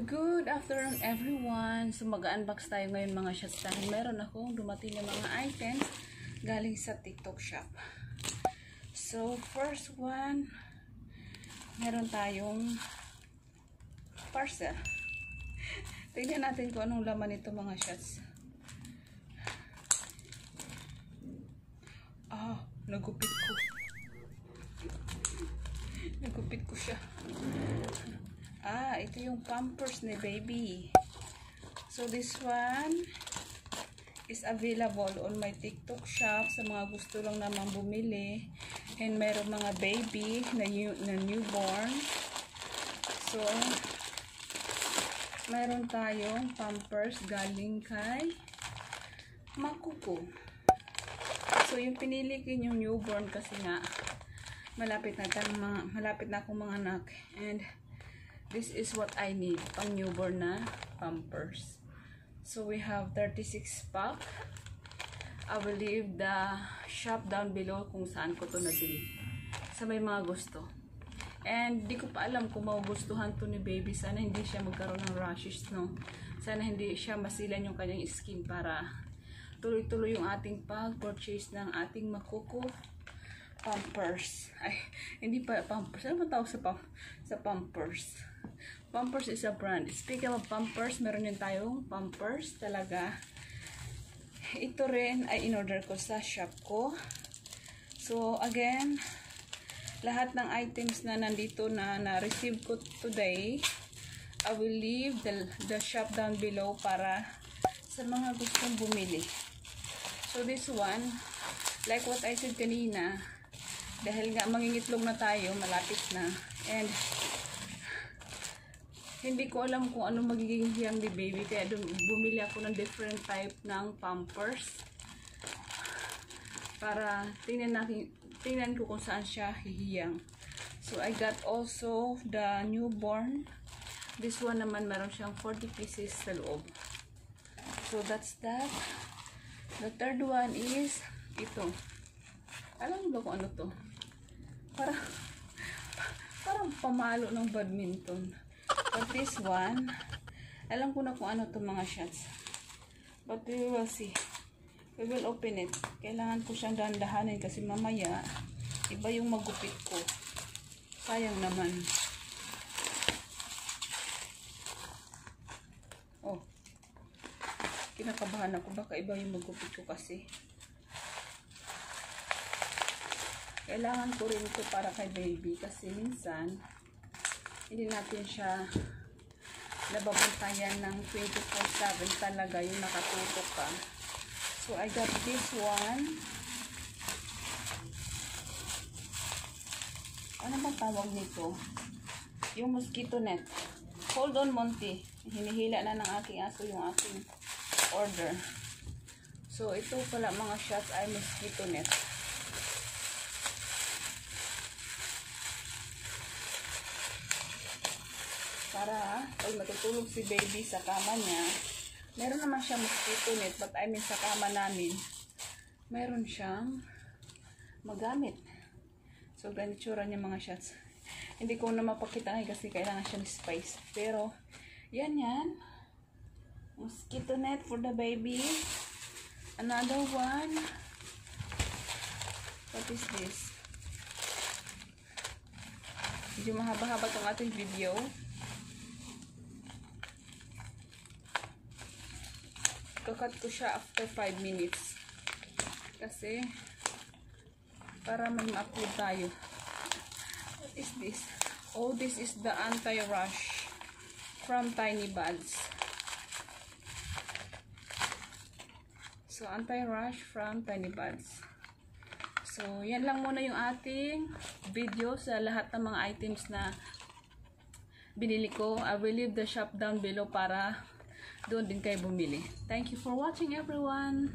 Good afternoon everyone. So mag-unbox tayo ngayon mga shots dahil meron akong dumating na mga items galing sa TikTok shop. So first one, meron tayong parcel. Tingnan natin kung anong laman nito mga shots. Nagupit ko. Nagupit ko siya. Ito yung Pampers ni baby. So this one is available on my TikTok shop sa mga gusto lang naman bumili. And mayroong mga baby na newborn. So mayroon tayong Pampers galing kay Makuko. So yung pinili ko yung newborn kasi nga malapit na akong mga anak, and this is what I need pang newborn na Pampers. So we have 36 pack. I will leave the shop down below kung saan ko to nabili sa may mga gusto. And di ko pa alam kung magugustuhan to ni baby. Sana hindi siya magkaroon ng rashes, no? Sana hindi siya masilan yung kanyang skin para tuloy-tuloy yung ating pag-purchase ng ating Makuko Pampers. Hindi pa Pampers. Ano ba tawag sa Pampers? Pampers is a brand. Speaking of Pampers, meron din tayong Pampers talaga. Ito rin ay in-order ko sa shop ko. So again, lahat ng items na nandito na-receive ko today, I will leave the shop down below para sa mga gustong bumili. So this one, like what I said kanina, dahil nga mangingitlog na tayo, malapit na, and hindi ko alam kung ano magiging hiyang ni baby, kaya bumili ako ng different type ng Pampers para tingnan ko kung saan siya hihiyang. So I got also the newborn. This one naman meron siyang 40 pieces sa loob. So that's that. The third one is ito. Alam mo ba kung ano to? Parang pamalo ng badminton. But this one, alam ko na kung ano to mga shots. But we will see. We will open it. Kailangan ko siyang dahan-dahanin kasi mamaya iba yung magupit ko. Sayang naman. Kinakabahan ako, baka iba yung magupit ko kasi. Kailangan ko rin ito para kay baby kasi minsan hindi natin siya nababantayan ng 24/7 talaga yung nakatutok ka. So I got this one. Ano bang tawag nito? Yung mosquito net. Hold on, Monty. Hinihila na ng aking aso yung aking order. So ito pala mga shots ay mosquito net. Para pag matutulog si baby sa kama niya, meron naman siya mosquito net, but I mean sa kama namin meron siyang magamit. So ganitsura niya mga shots. Hindi ko na mapakita kasi kailangan siya ng space, pero yan mosquito net for the baby. Another one. What is this? Medyo mahaba-haba itong ating video. Kakat ko siya after 5 minutes. Kasi para may ma-upload tayo. What is this? Oh, this is the anti-rush from Tiny Buds. So, anti-rush from Tiny Buds. So, yan lang muna yung ating video sa lahat ng mga items na binili ko. I will leave the shop down below para doon din kayo bumili. Thank you for watching everyone!